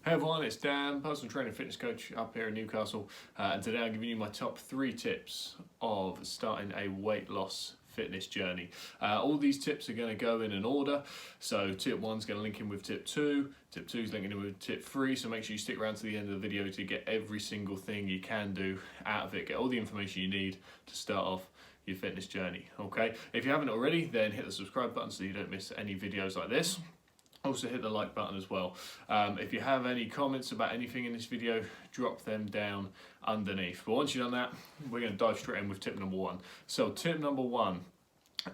Hey everyone, it's Dan, personal trainer and fitness coach up here in Newcastle, and today I'm giving you my top 3 tips of starting a weight loss fitness journey. All these tips are going to go in an order, so tip 1's going to link in with tip 2, tip 2's linking in with tip 3, so make sure you stick around to the end of the video to get every single thing you can do out of it, get all the information you need to start off your fitness journey. Okay, if you haven't already, then hit the subscribe button so you don't miss any videos like this. Also hit the like button as well. If you have any comments about anything in this video, drop them down underneath. But once you've done that, we're going to dive straight in with tip number 1. So tip number 1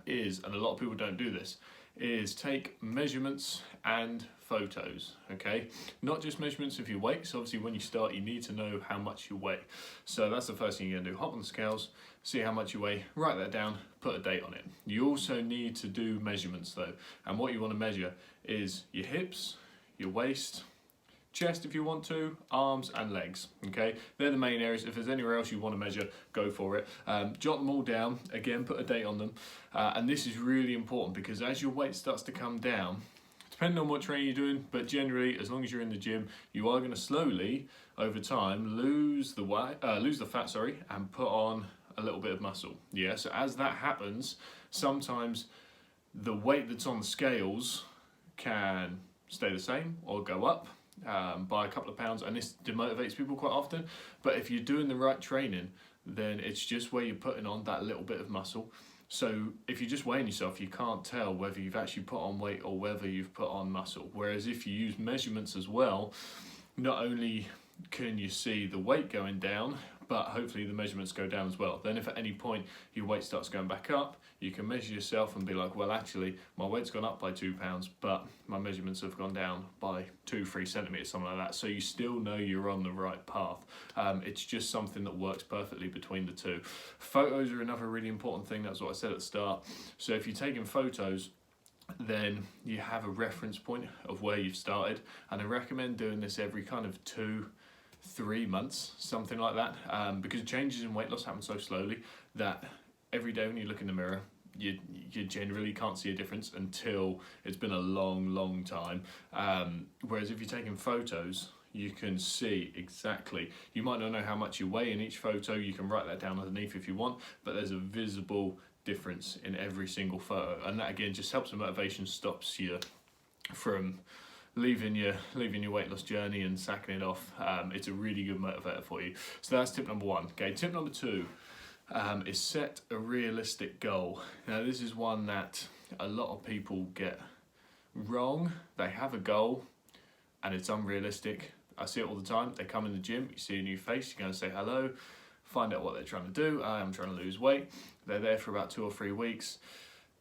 is, and a lot of people don't do this, is take measurements and photos. Okay, not just measurements of your weight. So obviously when you start, you need to know how much you weigh. So that's the first thing you're gonna do. Hop on the scales, see how much you weigh, write that down, put a date on it. You also need to do measurements though, and what you want to measure is your hips, your waist, chest if you want to, arms and legs. Okay, they're the main areas. If there's anywhere else you want to measure, go for it. Jot them all down, again put a date on them, and this is really important because as your weight starts to come down, depending on what training you're doing, but generally as long as you're in the gym, you are going to slowly over time lose the fat, and put on a little bit of muscle. Yeah, so as that happens, sometimes the weight that's on the scales can stay the same or go up by a couple of pounds, and this demotivates people quite often. But if you're doing the right training, then it's just where you're putting on that little bit of muscle. So if you're just weighing yourself, you can't tell whether you've actually put on weight or whether you've put on muscle. Whereas if you use measurements as well, not only can you see the weight going down, but hopefully the measurements go down as well. Then if at any point your weight starts going back up, you can measure yourself and be like, well, actually my weight's gone up by 2 pounds, but my measurements have gone down by 2-3 centimeters, something like that. So you still know you're on the right path. It's just something that works perfectly between the two. Photos are another really important thing. That's what I said at the start. So if you're taking photos, then you have a reference point of where you've started, and I recommend doing this every kind of 2-3 months, something like that, because changes in weight loss happen so slowly that every day when you look in the mirror, you generally can't see a difference until it's been a long time. Whereas if you're taking photos, you can see exactly. You might not know how much you weigh in each photo, you can write that down underneath if you want, but there's a visible difference in every single photo, and that again just helps the motivation, stops you from leaving your weight loss journey and sacking it off. It's a really good motivator for you. So that's tip number 1. Okay, tip number 2 is set a realistic goal. Now this is one that a lot of people get wrong. They have a goal and it's unrealistic. I see it all the time. They come in the gym, you see a new face, you're going to say hello, find out what they're trying to do. I'm trying to lose weight. They're there for about 2 or 3 weeks.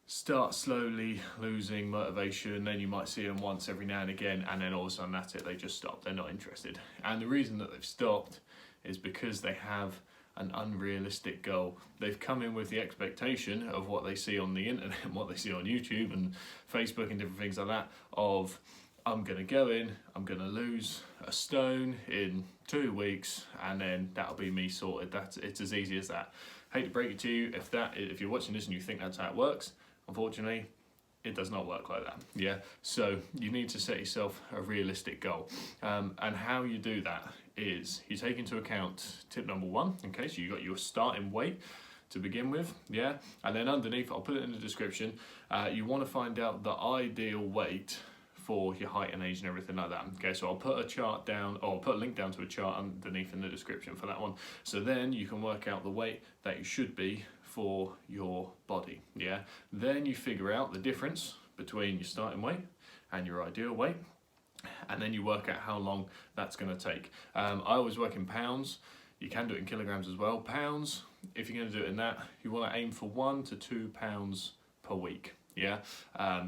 Start slowly losing motivation, then you might see them once every now and again, and then all of a sudden that's it, they just stop, they're not interested. And the reason that they've stopped is because they have an unrealistic goal. They've come in with the expectation of what they see on the internet and what they see on YouTube and Facebook and different things like that, of I'm gonna go in, I'm gonna lose a stone in 2 weeks, and then that'll be me sorted. It's as easy as that. Hate to break it to you, if you're watching this and you think that's how it works, unfortunately, it does not work like that. Yeah, so you need to set yourself a realistic goal, and how you do that is you take into account tip number 1. Okay, so you got your starting weight to begin with, yeah, and then underneath, I'll put it in the description, you want to find out the ideal weight for your height and age and everything like that. Okay, so I'll put a chart down, or I'll put a link down to a chart underneath in the description for that one. So then you can work out the weight that you should be for your body. Yeah, then you figure out the difference between your starting weight and your ideal weight, and then you work out how long that's going to take. I always work in pounds. You can do it in kilograms as well. Pounds, if you're going to do it in that, you want to aim for 1 to 2 pounds per week. Yeah,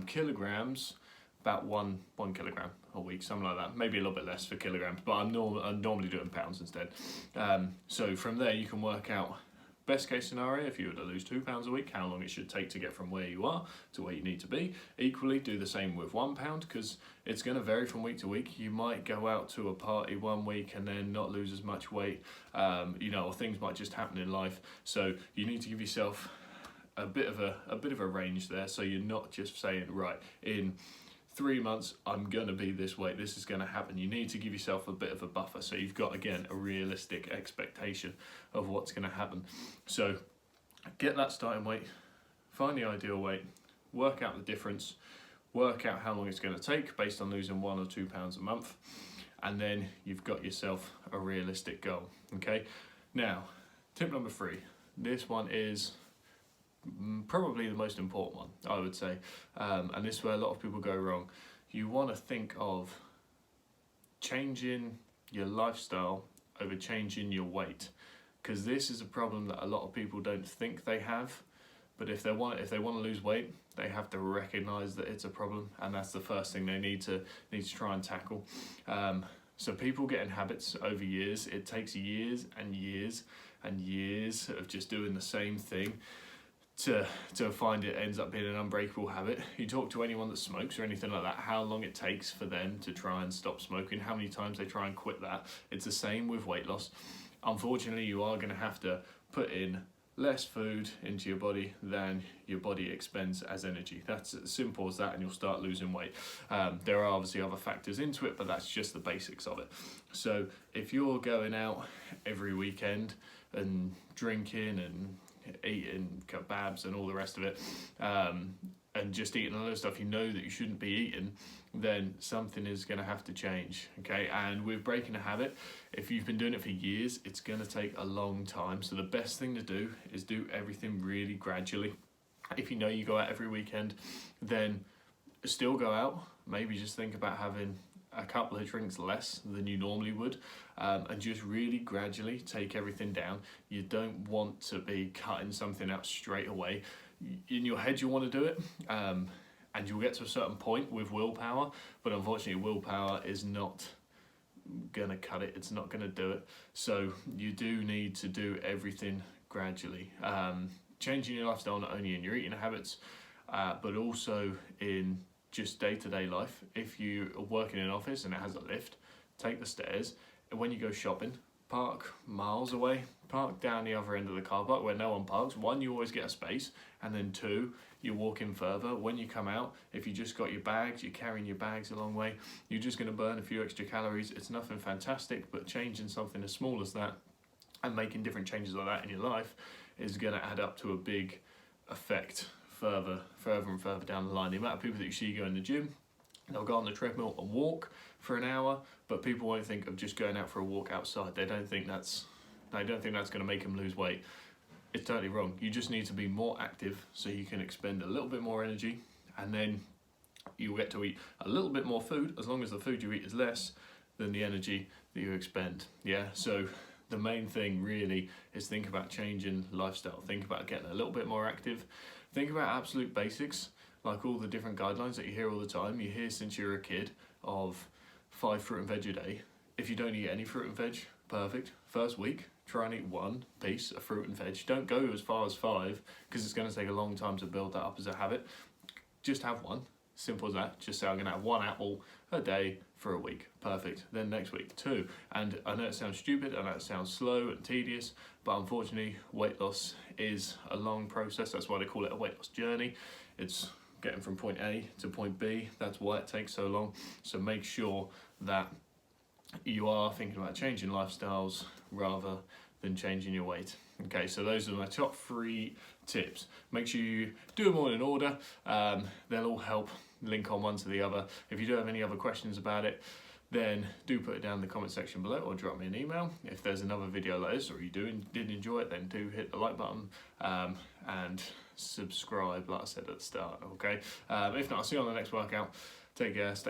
kilograms, about one kilogram a week, something like that. Maybe a little bit less for kilograms, but I'm normally doing pounds instead. So from there you can work out best case scenario, if you were to lose 2 pounds a week, how long it should take to get from where you are to where you need to be. Equally, do the same with 1 pound, because it's going to vary from week to week. You might go out to a party one week and then not lose as much weight, or things might just happen in life. So you need to give yourself a bit of a range there, so you're not just saying, right, in 3 months, I'm gonna be this weight, this is gonna happen. You need to give yourself a bit of a buffer, so you've got, again, a realistic expectation of what's gonna happen. So get that starting weight, find the ideal weight, work out the difference, work out how long it's gonna take based on losing 1 or 2 pounds a month, and then you've got yourself a realistic goal, okay? Now, tip number 3, this one is probably the most important one, I would say, and this is where a lot of people go wrong. You want to think of changing your lifestyle over changing your weight, because this is a problem that a lot of people don't think they have, but if they want to lose weight, they have to recognize that it's a problem, and that's the first thing they need to try and tackle. So people get in habits over years. It takes years and years and years of just doing the same thing to find it ends up being an unbreakable habit. You talk to anyone that smokes or anything like that, how long it takes for them to try and stop smoking, how many times they try and quit that. It's the same with weight loss. Unfortunately, you are going to have to put in less food into your body than your body expends as energy. That's as simple as that, and you'll start losing weight. There are obviously other factors into it, but that's just the basics of it. So if you're going out every weekend and drinking and eating kebabs and all the rest of it, and just eating all the stuff you know that you shouldn't be eating, then something is going to have to change, okay? And with breaking a habit, if you've been doing it for years, it's going to take a long time. So the best thing to do is do everything really gradually. If you know you go out every weekend, then still go out. Maybe just think about having a couple of drinks less than you normally would, and just really gradually take everything down. You don't want to be cutting something out straight away. In your head you want to do it, and you'll get to a certain point with willpower, but unfortunately willpower is not gonna cut it, it's not gonna do it. So you do need to do everything gradually, changing your lifestyle not only in your eating habits, but also in just day-to-day life. If you are working in an office and it has a lift, take the stairs, and when you go shopping, park miles away, park down the other end of the car park where no one parks. 1, you always get a space, and then 2, you're walking further. When you come out, if you just got your bags, you're carrying your bags a long way, you're just going to burn a few extra calories. It's nothing fantastic, but changing something as small as that and making different changes like that in your life is going to add up to a big effect further and further down the line. The amount of people that you see go in the gym, they'll go on the treadmill and walk for an hour, but people won't think of just going out for a walk outside. They don't think that's going to make them lose weight. It's totally wrong. You just need to be more active so you can expend a little bit more energy, and then you get to eat a little bit more food, as long as the food you eat is less than the energy that you expend. Yeah, so the main thing really is think about changing lifestyle. Think about getting a little bit more active. Think about absolute basics, like all the different guidelines that you hear all the time. You hear since you're a kid of 5 fruit and veg a day. If you don't eat any fruit and veg, perfect. First week, try and eat 1 piece of fruit and veg. Don't go as far as 5, because it's going to take a long time to build that up as a habit. Just have 1. Simple as that. Just say I'm going to have 1 apple a day for a week. Perfect. Then next week 2. And I know it sounds stupid, I know it sounds slow and tedious, but unfortunately weight loss is a long process. That's why they call it a weight loss journey. It's getting from point A to point B. That's why it takes so long. So make sure that you are thinking about changing lifestyles rather than changing your weight. Okay, so those are my top 3 tips. Make sure you do them all in order. They'll all help link on one to the other. If you do have any other questions about it, then do put it down in the comment section below, or drop me an email. If there's another video like this, or you did enjoy it, then do hit the like button, and subscribe like I said at the start, okay? If not, I'll see you on the next workout. Take care, stay